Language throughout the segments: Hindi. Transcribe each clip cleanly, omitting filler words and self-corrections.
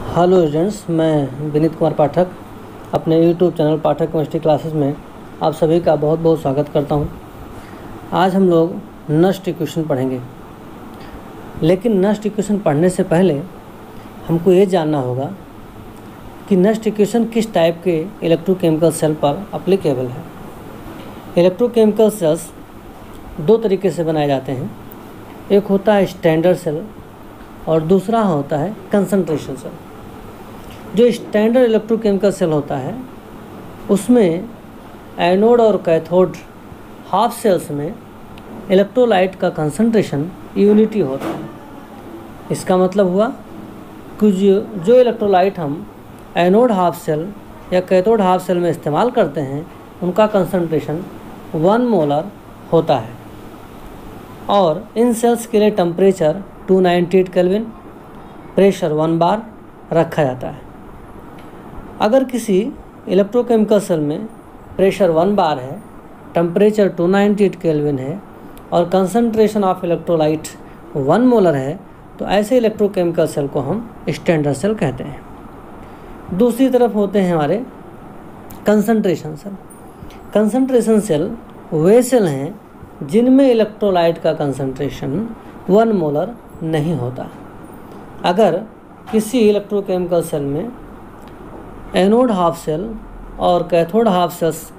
हेलो स्टूडेंट्स, मैं विनीत कुमार पाठक अपने यूट्यूब चैनल पाठक केमिस्ट्री क्लासेस में आप सभी का बहुत बहुत स्वागत करता हूं। आज हम लोग नस्ट इक्वेशन पढ़ेंगे, लेकिन नस्ट इक्वेशन पढ़ने से पहले हमको ये जानना होगा कि नस्ट इक्वेशन किस टाइप के इलेक्ट्रोकेमिकल सेल पर अप्लीकेबल है। इलेक्ट्रोकेमिकल सेल्स दो तरीके से बनाए जाते हैं, एक होता है स्टैंडर्ड सेल और दूसरा होता है कंसंट्रेशन सेल। जो स्टैंडर्ड इलेक्ट्रोकेमिकल सेल होता है उसमें एनोड और कैथोड हाफ सेल्स में इलेक्ट्रोलाइट का कंसंट्रेशन यूनिटी होता है। इसका मतलब हुआ कि जो इलेक्ट्रोलाइट हम एनोड हाफ सेल या कैथोड हाफ सेल में इस्तेमाल करते हैं उनका कंसंट्रेशन 1 मोलर होता है और इन सेल्स के लिए टेम्परेचर 298 केल्विन, प्रेशर 1 बार रखा जाता है। अगर किसी इलेक्ट्रोकेमिकल सेल में प्रेशर 1 बार है, टेम्परेचर 298 केल्विन है और कंसंट्रेशन ऑफ इलेक्ट्रोलाइट 1 मोलर है, तो ऐसे इलेक्ट्रोकेमिकल सेल को हम स्टैंडर्ड सेल कहते हैं। दूसरी तरफ होते हैं हमारे कंसंट्रेशन सेल। कंसंट्रेशन सेल वे सेल हैं जिनमें इलेक्ट्रोलाइट का कंसंट्रेशन 1 मोलर नहीं होता। अगर किसी इलेक्ट्रोकेमिकल सेल में एनोड हाफ सेल और कैथोड हाफ सेल्स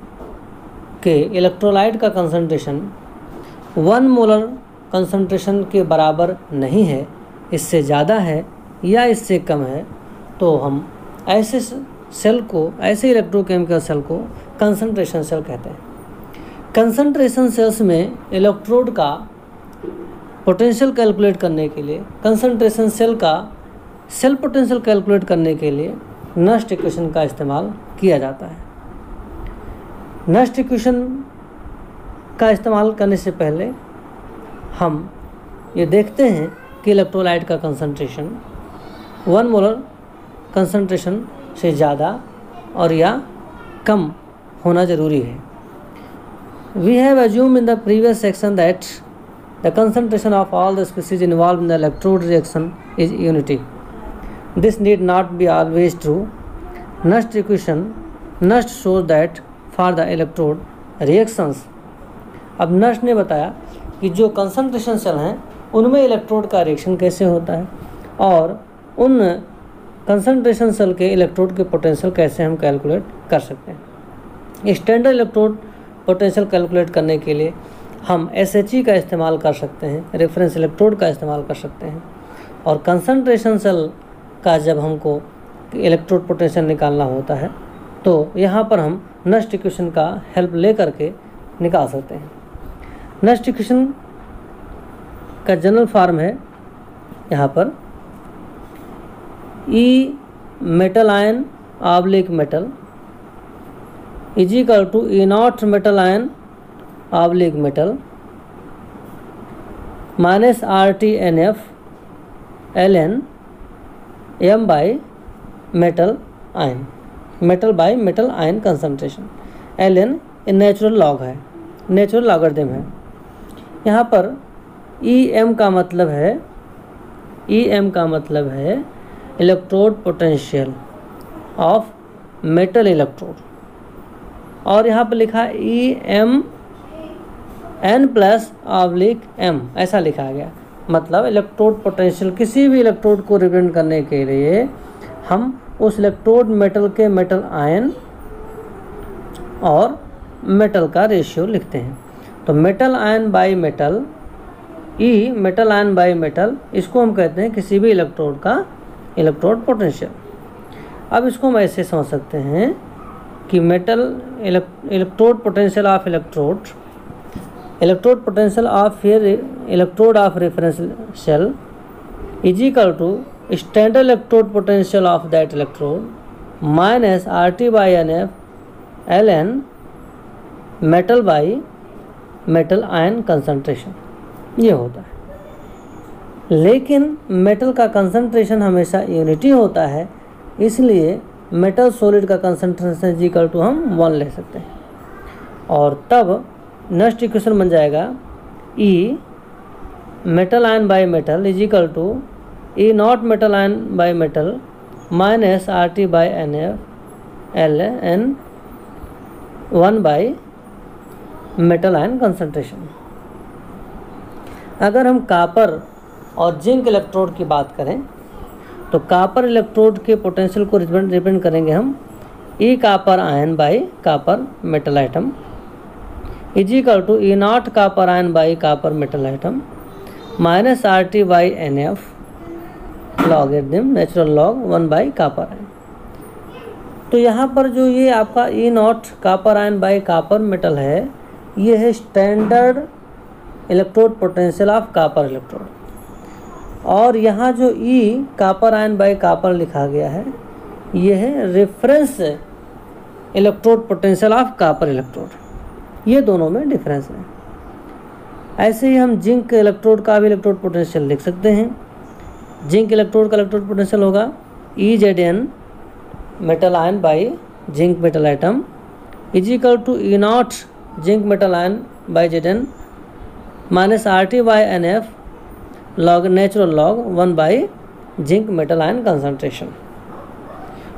के इलेक्ट्रोलाइट का कंसंट्रेशन 1 मोलर कंसंट्रेशन के बराबर नहीं है, इससे ज़्यादा है या इससे कम है, तो हम ऐसे सेल को, ऐसे इलेक्ट्रोकेमिकल सेल को कंसंट्रेशन सेल कहते हैं। कंसंट्रेशन सेल्स में इलेक्ट्रोड का पोटेंशियल कैलकुलेट करने के लिए, कंसंट्रेशन सेल का सेल पोटेंशियल कैलकुलेट करने के लिए नस्ट इक्वेशन का इस्तेमाल किया जाता है। नस्ट इक्वेशन का इस्तेमाल करने से पहले हम ये देखते हैं कि इलेक्ट्रोलाइट का कंसंट्रेशन 1 मोलर कंसंट्रेशन से ज़्यादा और या कम होना ज़रूरी है। We have assumed in the previous section that the concentration of all the species involved in the electrode reaction is unity. This need not be always true. Nast equation shows that for the electrode reactions. अब नस्ट ने बताया कि जो कंसंट्रेशन सेल हैं उनमें इलेक्ट्रोड का रिएक्शन कैसे होता है और उन कंसंट्रेशन सेल के इलेक्ट्रोड के पोटेंशियल कैसे हम कैलकुलेट कर सकते हैं। स्टैंडर्ड इलेक्ट्रोड पोटेंशियल कैलकुलेट करने के लिए हम SHE का इस्तेमाल कर सकते हैं, रेफरेंस इलेक्ट्रोड का इस्तेमाल कर सकते हैं। और कंसंट्रेशन सेल का जब हमको इलेक्ट्रोड पोटेंशियल निकालना होता है तो यहाँ पर हम नस्ट इक्वेशन का हेल्प ले करके निकाल सकते हैं। नस्ट इक्वेशन का जनरल फॉर्म है यहाँ पर E metal ion oblique metal is equal to E0 metal ion oblique metal minus RTNF ln m by metal ion, metal by metal ion concentration. ln natural log है, नेचुरल लॉगरिथम है। यहाँ पर EM का मतलब है electrode potential of metal electrode, और यहाँ पर लिखा EM n+/m ऐसा लिखा गया। मतलब इलेक्ट्रोड पोटेंशियल, किसी भी इलेक्ट्रोड को रिप्रेजेंट करने के लिए हम उस इलेक्ट्रोड मेटल के मेटल आयन और मेटल का रेशियो लिखते हैं। तो metal ion by metal, E metal ion by metal, इसको हम कहते हैं किसी भी इलेक्ट्रोड का इलेक्ट्रोड पोटेंशियल। अब इसको हम ऐसे समझ सकते हैं कि metal electrode potential of electrode potential of electrode of reference cell is equal to standard electrode potential of that electrode minus RT/NF ln metal by metal ion concentration, ये होता है। लेकिन मेटल का कंसंट्रेशन हमेशा यूनिटी होता है, इसलिए मेटल सॉलिड का कंसंट्रेशन इज इक्वल टू हम 1 ले सकते हैं और तब नेक्स्ट इक्वेशन बन जाएगा E metal ion by metal is equal to E nought metal ion by metal minus R T by N F L N 1 by metal ion concentration. अगर हम कापर और जिंक इलेक्ट्रोड की बात करें तो कापर इलेक्ट्रोड के पोटेंशियल को रिप्रेजेंट करेंगे हम E copper ion by copper metal item is equal to E naught copper ion by copper metal item minus R T by N F logarithm natural log 1 by copper ion. तो यहाँ पर जो ये आपका E naught copper ion by copper metal है, ये है standard electrode potential of copper electrode, और यहाँ जो E copper ion by copper लिखा गया है ये है reference electrode potential of copper electrode. ये दोनों में डिफरेंस है। ऐसे ही हम जिंक इलेक्ट्रोड का भी इलेक्ट्रोड पोटेंशियल लिख सकते हैं। जिंक इलेक्ट्रोड का इलेक्ट्रोड पोटेंशियल होगा E Z N metal ion by zinc metal item is equal to E naught zinc metal ion by Z N minus R T by N F log natural log 1 by zinc metal ion concentration.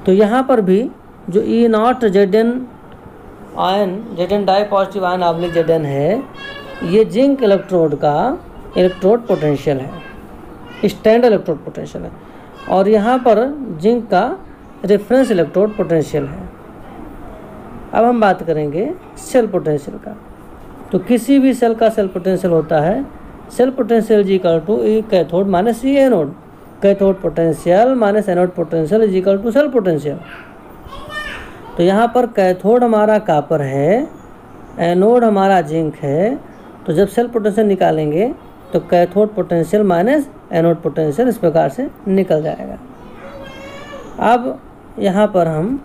तो यहाँ पर भी जो E naught Z N ion Z N di positive ion oblique Z N है, ये जिंक इलेक्ट्रोड का इलेक्ट्रोड पोटेंशियल है, स्टैंडर्ड इलेक्ट्रोड पोटेंशियल है, और यहाँ पर जिंक का रेफरेंस इलेक्ट्रोड पोटेंशियल है। अब हम बात करेंगे सेल पोटेंशियल का। तो किसी भी सेल का सेल पोटेंशियल होता है cell potential is equal to E cathode minus E anode. Cathode potential minus anode potential is equal to cell potential. तो यहाँ पर कैथोड हमारा कापर है, एनोड हमारा जिंक है, तो जब सेल पोटेंशियल निकालेंगे तो cathode potential minus anode potential इस प्रकार से निकल जाएगा। अब यहाँ पर हम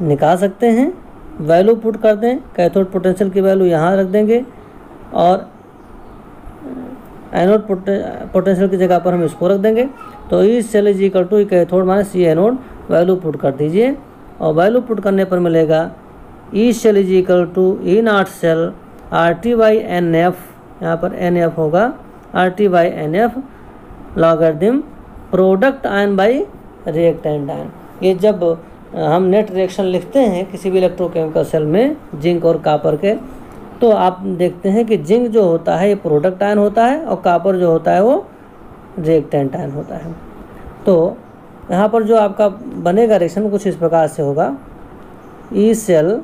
निकाल सकते हैं, वैल्यू पुट कर दें, कैथोड पोटेंशियल की वैल्यू यहाँ रख देंगे और एनोड पोटेंशियल की जगह पर हम इसको रख देंगे। तो E cell is equal to E cathode minus E anode, value put कर दीजिए और वैल्यू पुट करने पर मिलेगा E cell is equal to E not cell R T by N F, यहाँ पर एन एफ होगा R T by N F logarithm product ion by reactant ion. ये जब हम नेट रिएक्शन लिखते हैं किसी भी इलेक्ट्रोकेमिकल सेल में जिंक और कापर के, तो आप देखते हैं कि जिंक जो होता है ये प्रोडक्ट आयन होता है और कापर जो होता है वो रिएक्टेंट आयन होता है। तो यहाँ पर जो आपका बनेगा रिएक्शन कुछ इस प्रकार से होगा, E cell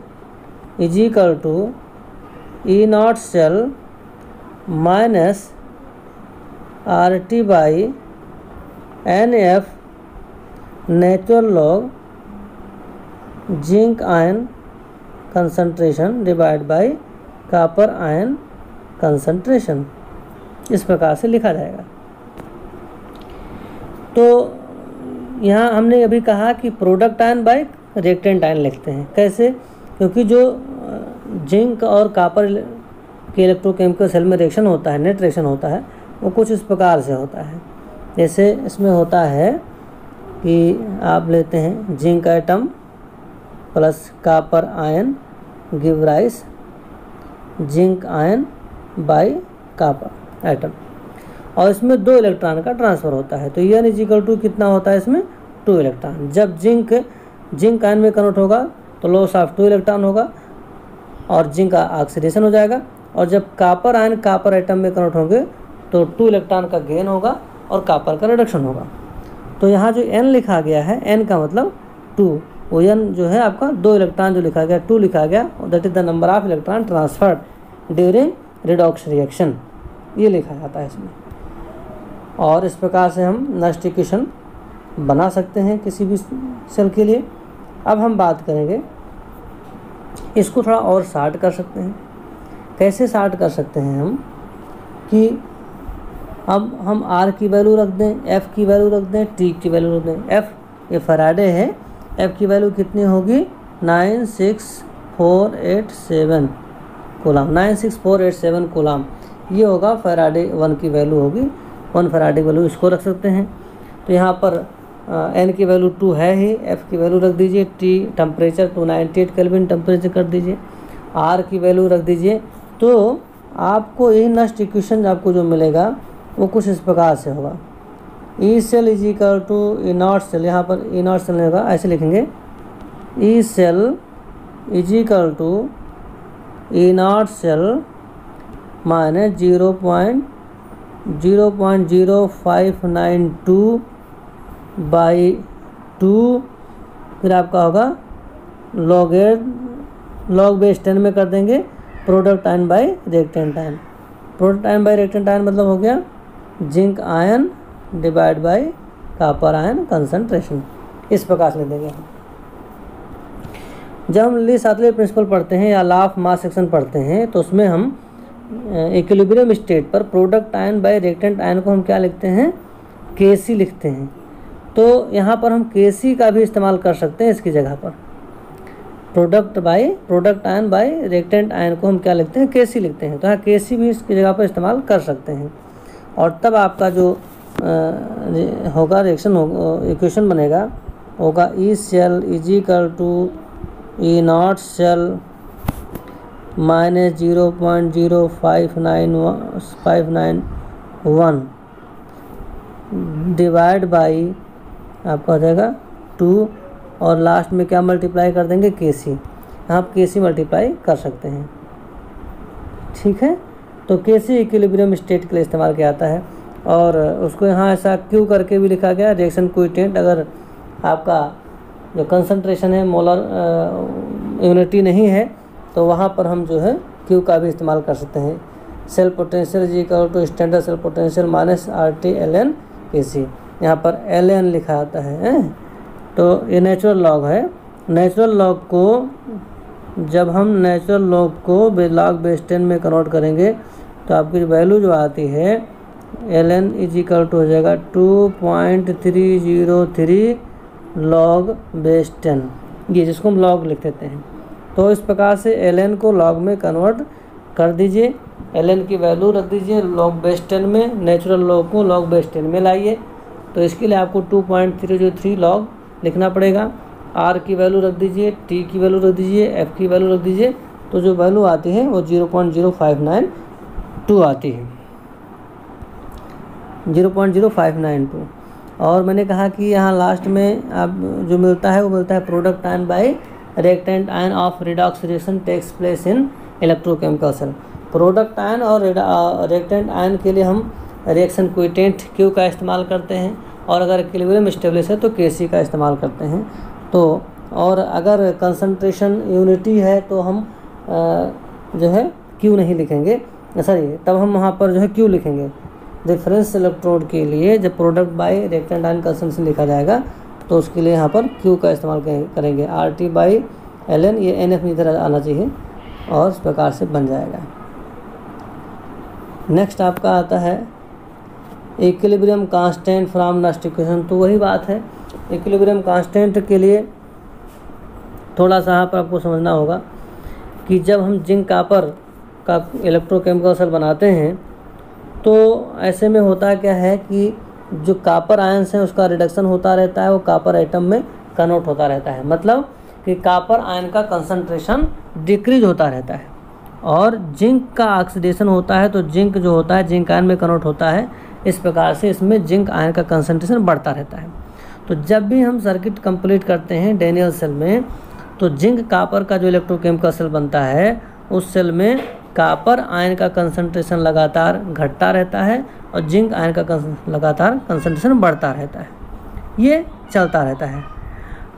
is equal to E not cell minus R T by N F natural log zinc ion concentration divide by copper ion concentration, इस प्रकार से लिखा जाएगा। तो यहाँ हमने अभी कहा कि product ion bye reactant ion लिखते हैं। कैसे? क्योंकि जो जिंक और कापर के इलेक्ट्रोकेमिकल सेल में रिएक्शन होता है, नेट रिएक्शन होता है, वो कुछ इस प्रकार से होता है। जैसे इसमें होता है कि आप लेते हैं zinc item plus copper ion give rice zinc ion bye copper item, और इसमें 2 इलेक्ट्रॉन का ट्रांसफ़र होता है। तो एन इज इक्वल टू कितना होता है इसमें 2 इलेक्ट्रॉन। जब जिंक आयन में कन्वर्ट होगा तो लॉस ऑफ 2 इलेक्ट्रॉन होगा और जिंक का ऑक्सीडेशन हो जाएगा, और जब कापर आयन कापर आइटम में कन्वर्ट होंगे तो 2 इलेक्ट्रॉन का गेन होगा और कापर का रिडक्शन होगा। तो यहाँ जो एन लिखा गया है, एन का मतलब 2, वो एन जो है आपका 2 इलेक्ट्रॉन जो लिखा गया 2 लिखा गया, that is the number of electron transferred during redox reaction, ये लिखा जाता है इसमें। और इस प्रकार से हम नष्ट इक्वेशन बना सकते हैं किसी भी सेल के लिए। अब हम बात करेंगे इसको थोड़ा और शार्ट कर सकते हैं। कैसे शार्ट कर सकते हैं हम कि अब हम आर की वैल्यू रख दें, एफ की वैल्यू रख दें, टी की वैल्यू रख दें। एफ ये फैराडे है, एफ की वैल्यू कितनी होगी 96487 कूलम, 96487 कूलम, ये होगा फैराडे 1 की वैल्यू होगी, 1 फैराडे वैल्यू इसको रख सकते हैं। तो यहाँ पर एन की वैल्यू 2 है ही, एफ की वैल्यू रख दीजिए, टी टेम्परेचर 298 केल्विन टेम्परेचर कर दीजिए, आर की वैल्यू रख दीजिए। तो आपको यही नष्ट इक्वेशन आपको जो मिलेगा वो कुछ इस प्रकार से होगा। E cell is equal to E not cell, यहाँ पर ई नॉट सेल नहीं होगा, ऐसे लिखेंगे E cell is equal to E not cell minus 0.0592 by 2, फिर आपका होगा लॉग बेस 10 में कर देंगे product ion by reactant ion. Product ion by reactant ion मतलब हो गया zinc ion divide by copper ion concentration. इस प्रकार से लिख देंगे हम। जब हम ली-शास्त्रीय प्रिंसिपल पढ़ते हैं या लॉ ऑफ मास सेक्शन पढ़ते हैं तो उसमें हम इक्विलिब्रियम स्टेट पर product ion by reactant ion को हम क्या लिखते हैं, Kc लिखते हैं। तो यहाँ पर हम Kc का भी इस्तेमाल कर सकते हैं इसकी जगह पर। Product ion by reactant ion को हम क्या लिखते हैं, Kc लिखते हैं। तो यहाँ Kc भी इसकी जगह पर इस्तेमाल कर सकते हैं और तब आपका जो होगा रिएक्शन इक्वेशन बनेगा होगा E cell is equal to E not cell minus 0.0591 divide by आपका हो जाएगा 2 और लास्ट में क्या मल्टीप्लाई कर देंगे Kc। यहाँ आप Kc मल्टीप्लाई कर सकते हैं, ठीक है। तो Kc इक्विलिब्रियम स्टेट के लिए इस्तेमाल किया जाता है और उसको यहाँ ऐसा Q करके भी लिखा गया रिएक्शन कोएफिशिएंट। अगर आपका जो कंसंट्रेशन है मोलर यूनिटी नहीं है तो वहाँ पर हम जो है Q का भी इस्तेमाल कर सकते हैं। Cell potential is equal to standard cell potential minus RT ln Kc। यहाँ पर ln लिखा आता है तो ये नेचुरल लॉग है। नेचुरल लॉग को जब हम नेचुरल लॉग को लॉग बेस 10 में कन्वर्ट करेंगे तो आपकी वैल्यू जो आती है ln इज इक्वल टू हो जाएगा 2.303 लॉग बेस 10, ये जिसको हम लॉग लिख देते हैं। तो इस प्रकार से ln को लॉग में कन्वर्ट कर दीजिए, ln की वैल्यू रख दीजिए लॉग बेस 10 में, नेचुरल लॉग को लॉग बेस 10 में लाइए। तो इसके लिए आपको 2.303 लॉग लिखना पड़ेगा। r की वैल्यू रख दीजिए, t की वैल्यू रख दीजिए, f की वैल्यू रख दीजिए। तो जो वैल्यू आती है वो 0.0592 आती है, 0.0592। और मैंने कहा कि यहाँ लास्ट में आप जो मिलता है वो मिलता है product ion by reactant ion of redox reaction takes place in electrochemical cell. Product ion और रिएक्टेंट आयन के लिए हम रिएक्शन कोएफिशिएंट Q का इस्तेमाल करते हैं और अगर इक्विलिब्रियम स्टेबल है तो Kc का इस्तेमाल करते हैं। तो और अगर कंसंट्रेशन यूनिटी है तो हम जो है Q नहीं लिखेंगे, सॉरी तब हम वहाँ पर जो है Q लिखेंगे। रेफरेंस इलेक्ट्रोड के लिए जब product by reactant ion concentration लिखा जाएगा तो उसके लिए यहाँ पर Q का इस्तेमाल करेंगे। RT बाई ln, ये NF की तरह आना चाहिए और इस प्रकार से बन जाएगा। नेक्स्ट आपका आता है equilibrium constant from Nernst equation. तो वही बात है, इक्विलिब्रियम कांस्टेंट के लिए थोड़ा सा यहाँ पर आपको समझना होगा कि जब हम जिंक कॉपर का इलेक्ट्रोकेमिकल सेल बनाते हैं तो ऐसे में होता क्या है कि जो कॉपर आयन्स हैं उसका रिडक्शन होता रहता है, वो कॉपर एटम में कन्वर्ट होता रहता है। मतलब कि कॉपर आयन का कंसंट्रेशन डिक्रीज होता रहता है और जिंक का ऑक्सीडेशन होता है तो जिंक जो होता है जिंक आयन में कन्वर्ट होता है। इस प्रकार से इसमें जिंक आयन का कंसंट्रेशन बढ़ता रहता है। तो जब भी हम सर्किट कंप्लीट करते हैं डेनियल सेल में तो जिंक कॉपर का जो इलेक्ट्रोकेमिकल सेल बनता है उस सेल में कॉपर आयन का कंसंट्रेशन लगातार घटता रहता है और जिंक आयन का लगातार कंसंट्रेशन बढ़ता रहता है। ये चलता रहता है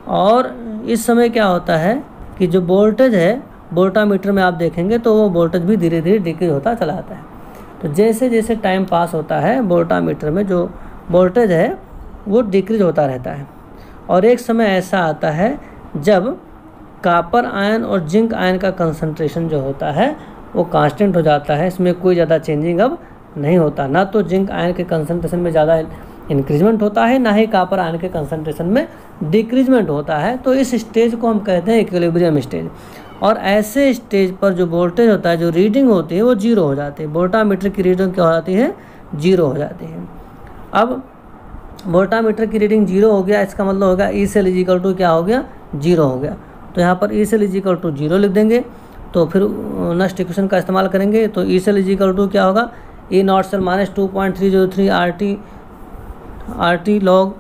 और इस समय क्या होता है कि जो वोल्टेज है वोल्टामीटर में आप देखेंगे तो वो वोल्टेज भी धीरे धीरे डिक्रीज होता चला जाता है। तो जैसे जैसे टाइम पास होता है वोल्टामीटर में जो वोल्टेज है वो डिक्रीज होता रहता है और एक समय ऐसा आता है जब कॉपर आयन और जिंक आयन का कंसंट्रेशन जो होता है वो कांस्टेंट हो जाता है। इसमें कोई ज़्यादा चेंजिंग अब नहीं होता, ना तो जिंक आयन के कंसंट्रेशन में ज़्यादा इंक्रीजमेंट होता है ना ही कॉपर आयन के कंसंट्रेशन में डिक्रीजमेंट होता है। तो इस स्टेज को हम कहते हैं इक्विलिब्रियम स्टेज। और ऐसे स्टेज पर जो वोल्टेज होता है जो रीडिंग होती है वो जीरो हो जाती है। वोल्टामीटर की रीडिंग क्या हो जाती है, जीरो हो जाती है। अब वोल्टामीटर की रीडिंग जीरो हो गया, इसका मतलब होगा E cell is equal to क्या हो गया, जीरो हो गया। तो यहाँ पर E cell is equal to zero लिख देंगे। तो फिर नस्ट इक्वेशन का इस्तेमाल करेंगे तो E cell is equal to क्या होगा, E not cell minus 2.303 RT RT log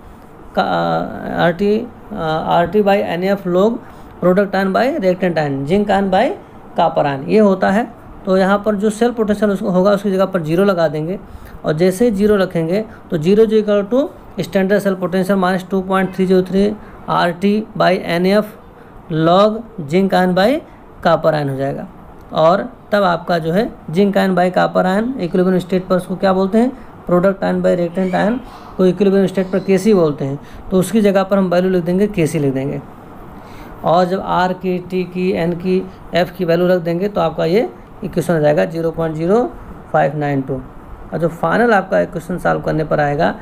RT by NF log product ion by reactant ion, zinc ion by copper ion, ये होता है। तो यहाँ पर जो सेल पोटेंशियल उसको होगा उसकी जगह पर 0 लगा देंगे, और जैसे ही 0 रखेंगे तो 0 equal to standard cell potential minus 2.303 RT by NF log zinc ion by copper ion हो जाएगा। और तब आपका जो है zinc ion by copper ion equilibrium state पर उसको क्या बोलते हैं, product ion by reactant ion को इक्विलिब्रियम स्टेट पर Kc बोलते हैं। तो उसकी जगह पर हम वैल्यू लिख देंगे Kc लिख देंगे, और जब R की, T की, N की, F की वैल्यू रख देंगे तो आपका ये इक्वेशन आ जाएगा 0.0592। और जो फाइनल आपका इक्वेशन सॉल्व करने पर आएगा,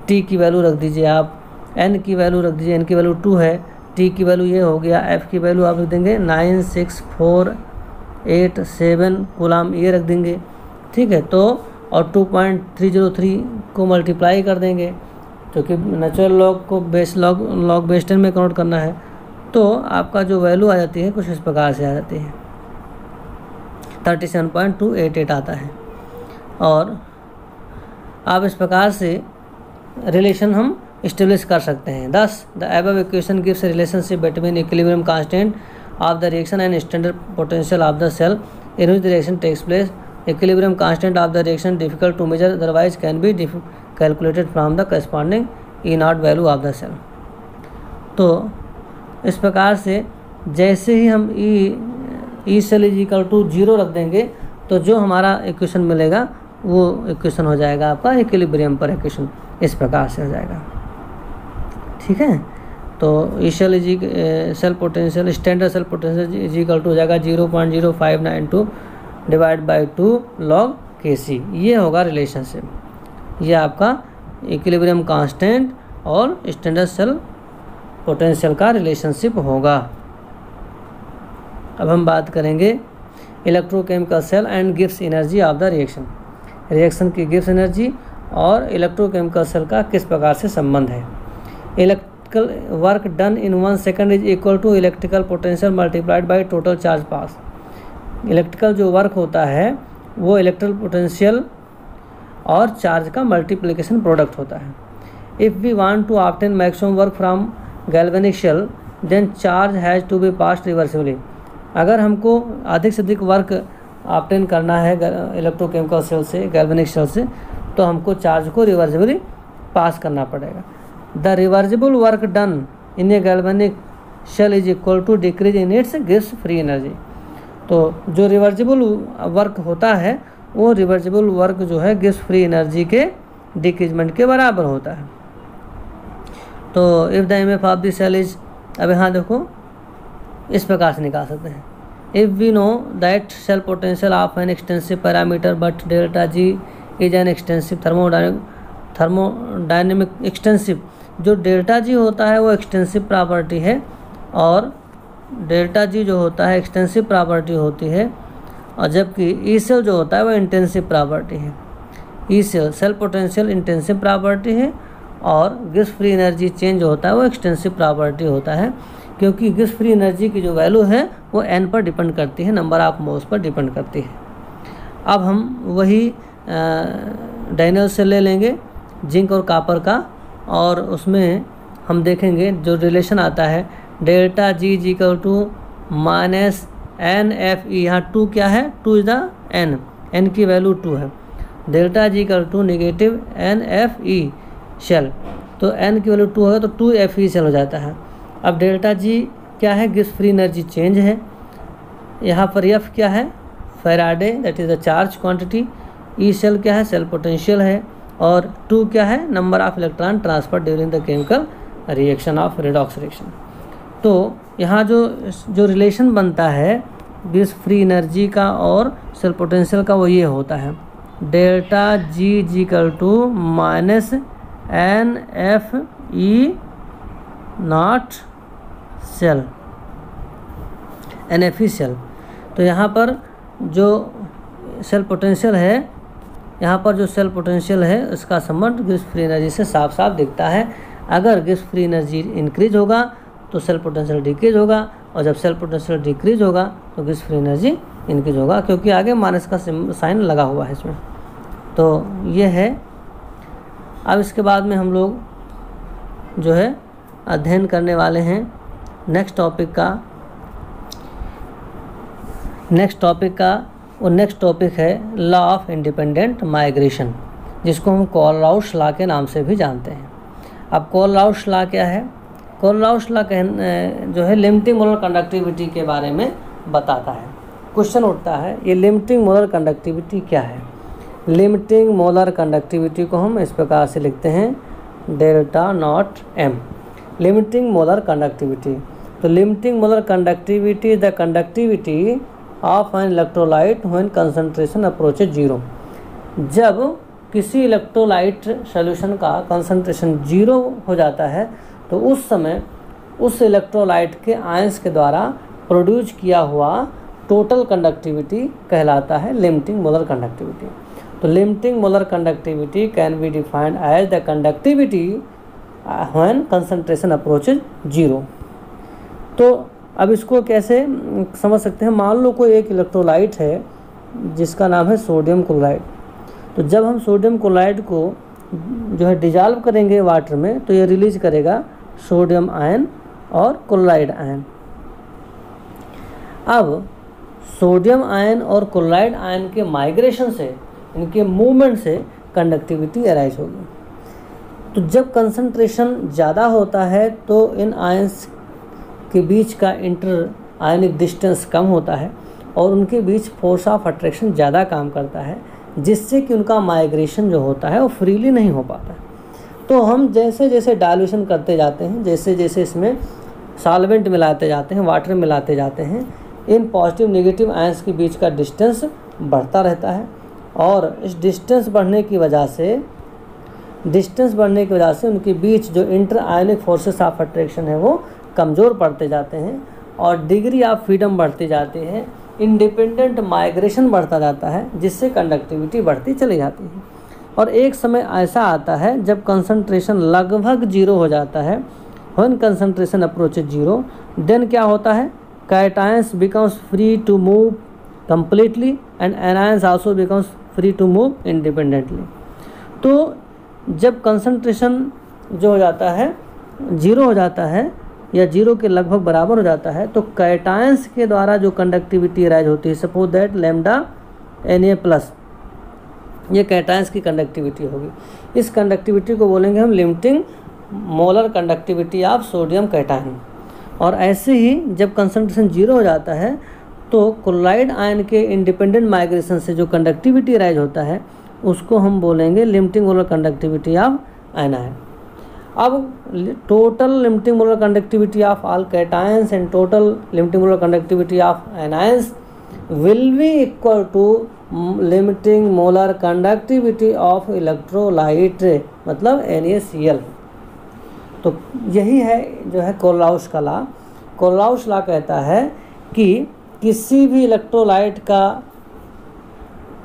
T की वैल्यू रख दीजिए आप, N की वैल्यू रख दीजिए, N की वैल्यू 2 है, T की वैल्यू ये हो गया, F की वैल्यू आप रख देंगे 96487 कूलाम ये रख देंगे, ठीक है। तो और 2.303 को मल्टीप्लाई कर देंगे, क्योंकि नेचुरल लॉग को लॉग बेस 10 में कन्वर्ट करना है। तो आपका जो वैल्यू आ जाती है कुछ इस प्रकार से आ जाती है, 37.288 आता है। और आप इस प्रकार से रिलेशन हम इस्टेब्लिश कर सकते हैं। Thus the above equation gives relationship between equilibrium constant of the reaction and standard potential of the cell in which the reaction takes place. Equilibrium constant of the reaction difficult to measure, otherwise can be calculated from the corresponding E0 value of the cell. तो इस प्रकार से जैसे ही हम E cell is equal to 0 रख देंगे तो जो हमारा इक्वेशन मिलेगा वो इक्वेशन हो जाएगा आपका इक्विलिब्रियम पर इक्वेशन, इस प्रकार से हो जाएगा, ठीक है। तो E cell is cell potential, standard cell potential is equal to हो जाएगा 0.0592 डिवाइड बाई 2 लॉग Kc, ये होगा रिलेशनशिप। ये आपका इक्विलिब्रियम कांस्टेंट और स्टैंडर्ड सेल पोटेंशियल का रिलेशनशिप होगा। अब हम बात करेंगे इलेक्ट्रोकेमिकल सेल एंड गिव्स energy of the reaction. Reaction की गिव्स एनर्जी और इलेक्ट्रोकेमिकल सेल का किस प्रकार से संबंध है। Electrical work done in 1 second is equal to electrical potential multiplied by total charge pass. Electrical जो वर्क होता है वो इलेक्ट्रिकल पोटेंशियल और चार्ज का मल्टीप्लिकेशन प्रोडक्ट होता है। If we want to obtain maximum work from galvanic cell then charge has to be passed reversibly. अगर हमको अधिक से अधिक वर्क ऑब्टेन करना है इलेक्ट्रोकेमिकल सेल से, गैल्वेनिक शेल से, तो हमको चार्ज को रिवर्सिबली पास करना पड़ेगा। The reversible work done in a galvanic cell is equal to decrease in its गिव्स फ्री एनर्जी। तो जो रिवर्सिबल वर्क होता है वो रिवर्सिबल वर्क जो है गिव्स फ्री एनर्जी के डिक्रीजमेंट के बराबर होता है। तो if the EMF of the cell is, अब यहाँ देखो इस प्रकार से निकाल सकते हैं। If we know that cell potential of an extensive parameter but delta G is an extensive thermodynamic extensive, जो डेल्टा जी होता है वो एक्सटेंसिव प्रॉपर्टी है, और डेल्टा जी जो होता है एक्सटेंसिव प्रॉपर्टी होती है, और जबकि ई सेल जो होता है वो इंटेंसिव प्रॉपर्टी है। E cell cell potential intensive property है, और गिव्स फ्री एनर्जी चेंज जो होता है वो एक्सटेंसिव प्रॉपर्टी होता है, क्योंकि गिव्स फ्री एनर्जी की जो वैल्यू है वो n पर डिपेंड करती है, number of moles per depend करती है। अब हम वही डाइनल से ले लेंगे जिंक और कॉपर का, और उसमें हम देखेंगे जो रिलेशन आता है delta G is equal to minus NFE। यहाँ 2 क्या है, 2 इज द n की वैल्यू 2 है। Delta G equal to negative NFE cell, तो n की वैल्यू 2 होगा तो 2FE शेल हो जाता है। अब डेल्टा जी क्या है, गिव्स फ्री एनर्जी चेंज है। यहाँ पर F क्या है, Faraday that is the charge quantity. E cell क्या है, सेल पोटेंशियल है, और 2 क्या है, number of electron transfer during the chemical reaction of redox reaction. तो यहाँ जो रिलेशन बनता है गिव्स फ्री एनर्जी का और सेल पोटेंशियल का वो ये होता है, delta G equal to minus NFE naught cell, NFE cell. तो यहाँ पर जो सेल पोटेंशियल है, यहाँ पर जो सेल पोटेंशियल है उसका संबंध गिव्स फ्री एनर्जी से साफ साफ दिखता है। अगर गिव्स फ्री एनर्जी इंक्रीज होगा तो सेल पोटेंशियल डिक्रीज होगा, और जब सेल पोटेंशियल डिक्रीज होगा तो गिव्स फ्री एनर्जी इंक्रीज होगा, क्योंकि आगे माइनस का साइन लगा हुआ है इसमें। तो ये है अब इसके बाद में हम लोग जो है अध्ययन करने वाले हैं नेक्स्ट टॉपिक टॉपिक है लॉ ऑफ इंडिपेंडेंट माइग्रेशन, जिसको हम कोलराउश लॉ के नाम से भी जानते हैं। अब कोलराउश लॉ क्या है? कोलराउश लॉ जो है लिमिटिंग मोलर कंडक्टिविटी के बारे में बताता है। क्वेश्चन उठता है ये लिमिटिंग मोलर कंडक्टिविटी क्या है? लिमिटिंग मोलर कंडक्टिविटी को हम इस प्रकार से लिखते हैं delta naught M. Limiting molar conductivity, तो limiting molar conductivity is the conductivity of an electrolyte when concentration approaches zero. जब किसी इलेक्ट्रोलाइट सॉल्यूशन का कंसंट्रेशन जीरो हो जाता है तो उस समय उस इलेक्ट्रोलाइट के आयंस के द्वारा प्रोड्यूस किया हुआ टोटल कंडक्टिविटी कहलाता है लिमिटिंग मोलर कंडक्टिविटी। तो limiting molar conductivity can be defined as the conductivity when concentration approaches zero. तो अब इसको कैसे समझ सकते हैं? मान लो कोई एक इलेक्ट्रोलाइट है जिसका नाम है सोडियम क्लोराइड। तो जब हम सोडियम क्लोराइड को जो है डिजॉल्व करेंगे वाटर में तो ये रिलीज करेगा सोडियम आयन और क्लोराइड आयन। अब सोडियम आयन और क्लोराइड आयन के माइग्रेशन से, इनके मूवमेंट से कंडक्टिविटी अराइज होगी। तो जब कंसंट्रेशन ज़्यादा होता है तो इन आयंस के बीच का इंटर आयनिक डिस्टेंस कम होता है और उनके बीच फोर्स ऑफ अट्रैक्शन ज़्यादा काम करता है, जिससे कि उनका माइग्रेशन जो होता है वो फ्रीली नहीं हो पाता। तो हम जैसे जैसे डाइल्यूशन करते जाते हैं, जैसे जैसे इसमें सॉल्वेंट मिलाते जाते हैं, वाटर मिलाते जाते हैं, इन पॉजिटिव नेगेटिव आयंस के बीच का डिस्टेंस बढ़ता रहता है और इस डिस्टेंस बढ़ने की वजह से उनके बीच जो inter ionic forces of attraction है वो कमज़ोर पड़ते जाते हैं और डिग्री ऑफ फ्रीडम बढ़ती जाती है, इंडिपेंडेंट माइग्रेशन बढ़ता जाता है, जिससे कंडक्टिविटी बढ़ती चली जाती है। और एक समय ऐसा आता है जब कंसंट्रेशन लगभग जीरो हो जाता है। When concentration approaches zero, then क्या होता है? Cations becomes free to move completely and anions also becomes free to move independently. तो जब कंसंट्रेशन जो हो जाता है जीरो हो जाता है या जीरो के लगभग बराबर हो जाता है तो कैटायंस के द्वारा जो कंडक्टिविटी राइज होती है, सपोज दैट लैम्डा Na+, ये कैटायंस की कंडक्टिविटी होगी। इस कंडक्टिविटी को बोलेंगे हम limiting molar conductivity of sodium cation. और ऐसे ही जब कंसंट्रेशन जीरो हो जाता है तो क्लोराइड आयन के इंडिपेंडेंट माइग्रेशन से जो कंडक्टिविटी राइज होता है उसको हम बोलेंगे limiting molar conductivity of anion. अब total limiting molar conductivity of all cations and total limiting molar conductivity of anions will be equal to limiting molar conductivity of electrolyte, मतलब NaCl। तो यही है जो है कोलराउश का लॉ। कोलराउश लॉ कहता है कि किसी भी इलेक्ट्रोलाइट का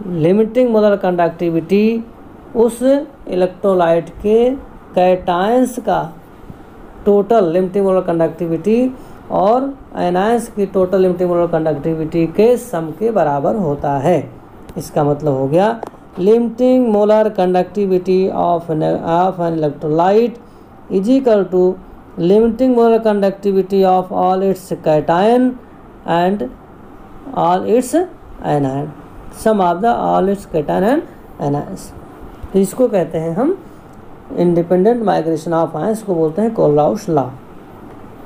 लिमिटिंग मोलर कंडक्टिविटी उस इलेक्ट्रोलाइट के कैटायंस का टोटल लिमिटिंग मोलर कंडक्टिविटी और एनायंस की टोटल लिमिटिंग मोलर कंडक्टिविटी के सम के बराबर होता है। इसका मतलब हो गया limiting molar conductivity of an electrolyte is equal to limiting molar conductivity of all its cation and all its anion, sum of the all its cation and anions. तो इसको कहते हैं हम इंडिपेंडेंट माइग्रेशन ऑफ आयंस को बोलते हैं कोलराउश लॉ।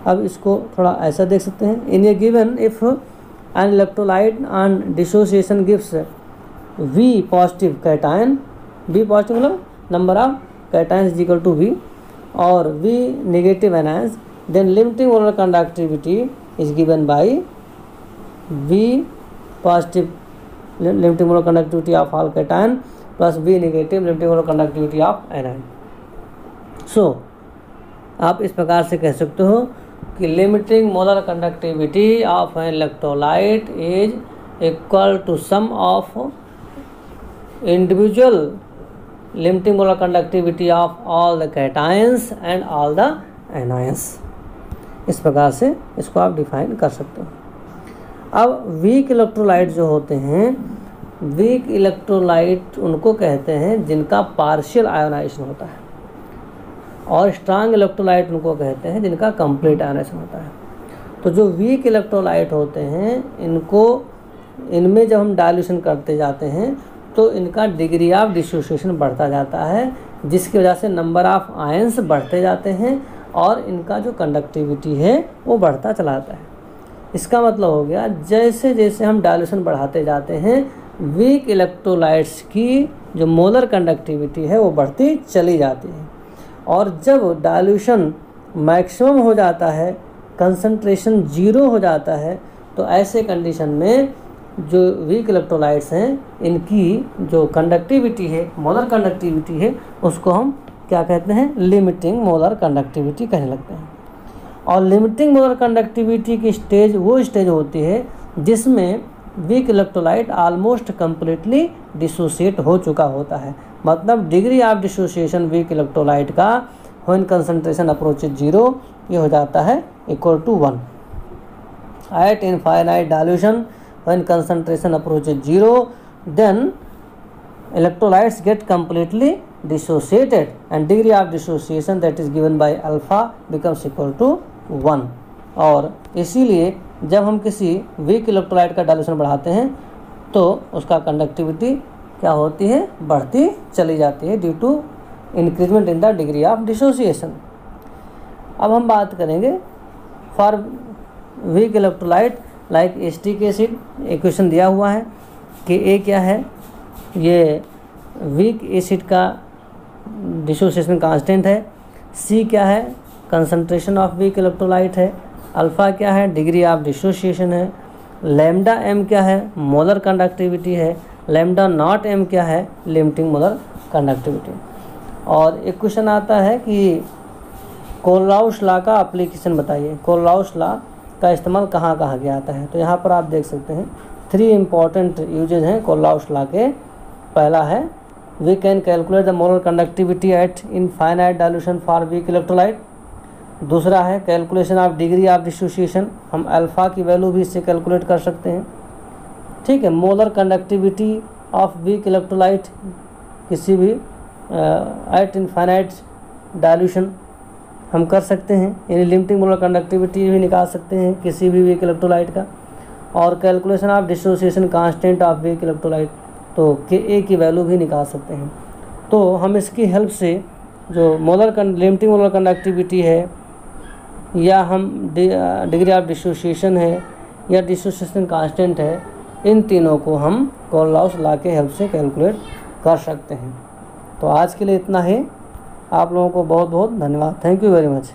अब इसको थोड़ा ऐसा देख सकते हैं, in a given if an electrolyte on dissociation gives V positive cation, V positive मतलब number of cations is equal to V, और V negative anions, then limiting molar conductivity is given by V positive limiting molar conductivity of all cation plus V negative limiting molar conductivity of anion. So आप इस प्रकार से कह सकते हो कि limiting molar conductivity of an electrolyte is equal to sum of individual limiting molar conductivity of all the cations and all the anions. इस प्रकार से इसको आप डिफाइन कर सकते हो। अब वीक इलेक्ट्रोलाइट जो होते हैं वीक इलेक्ट्रोलाइट उनको कहते हैं जिनका पार्शियल आयोनाइजेशन होता है, और स्ट्रांग इलेक्ट्रोलाइट उनको कहते हैं जिनका कंप्लीट आयोनाइजेशन होता है। तो जो वीक इलेक्ट्रोलाइट होते हैं इनमें जब हम डाइल्यूशन करते जाते हैं तो इनका डिग्री ऑफ डिसोसिएशन बढ़ता जाता है, जिसकी वजह से नंबर ऑफ आयंस बढ़ते जाते हैं और इनका जो कंडक्टिविटी है वो बढ़ता चला जाता है। इसका मतलब हो गया जैसे जैसे हम डाइल्यूशन बढ़ाते जाते हैं वीक इलेक्ट्रोलाइट्स की जो मोलर कंडक्टिविटी है वो बढ़ती चली जाती है, और जब डाइल्यूशन मैक्सिमम हो जाता है, कंसंट्रेशन 0 हो जाता है, तो ऐसे कंडीशन में जो वीक इलेक्ट्रोलाइट्स हैं इनकी जो कंडक्टिविटी है, मोलर कंडक्टिविटी है, उसको हम क्या कहते हैं, लिमिटिंग मोलर कंडक्टिविटी कहने लगते हैं। और लिमिटिंग मोलर कंडक्टिविटी की स्टेज वो स्टेज होती है जिसमें weak electrolyte almost completely dissociate हो चुका होता है। मतलब degree of dissociation weak electrolyte का व्हेन कंसंट्रेशन अप्रोचेज 0 ये हो जाता है equal to 1। At infinite dilution when concentration approaches 0, then electrolytes get completely dissociated and degree of dissociation that is given by alpha becomes equal to 1। और इसीलिए जब हम किसी वीक इलेक्ट्रोलाइट का डाइल्यूशन बढ़ाते हैं तो उसका कंडक्टिविटी क्या होती है, बढ़ती चली जाती है due to increasement in the degree of dissociation. अब हम बात करेंगे for weak electrolyte like acetic acid. Equation दिया हुआ है कि ए क्या है, ये वीक एसिड का डिसोसिएशन कांस्टेंट है, सी क्या है, कंसंट्रेशन ऑफ वीक इलेक्ट्रोलाइट है, अल्फ़ा क्या है, डिग्री ऑफ डिसोसिएशन है, लैम्डा एम क्या है, मोलर कंडक्टिविटी है, लैम्डा नॉट एम क्या है, लिमिटिंग मोलर कंडक्टिविटी। और एक क्वेश्चन आता है कि कोलराउस लॉ का एप्लीकेशन बताइए, कोलराउस लॉ का इस्तेमाल कहाँ कहाँ किया जाता है। तो यहाँ पर आप देख सकते हैं 3 इम्पॉर्टेंट यूजेज हैं कोलराउस लॉ के। पहला है we can calculate the molar conductivity at infinite dilution for weak electrolyte. दूसरा है calculation of degree of dissociation, हम अल्फ़ा की वैल्यू भी इससे कैलकुलेट कर सकते हैं। ठीक है, molar conductivity of weak electrolyte किसी भी एट इनफाइनाइट डाइल्यूशन हम कर सकते हैं, यानी लिमिटिंग मोलर कंडक्टिविटी भी निकाल सकते हैं किसी भी वीक इलेक्ट्रोलाइट का। और calculation of dissociation constant of weak electrolyte, तो Ka की वैल्यू भी निकाल सकते हैं। तो हम इसकी हेल्प से जो लिमिटिंग मोलर कंडक्टिविटी है, या हम डिग्री ऑफ डिसोसिएशन है, या डिसोसिएशन कांस्टेंट है, इन तीनों को हम कोलराउस लॉ के हेल्प से कैलकुलेट कर सकते हैं। तो आज के लिए इतना ही। आप लोगों को बहुत बहुत धन्यवाद। Thank you very much.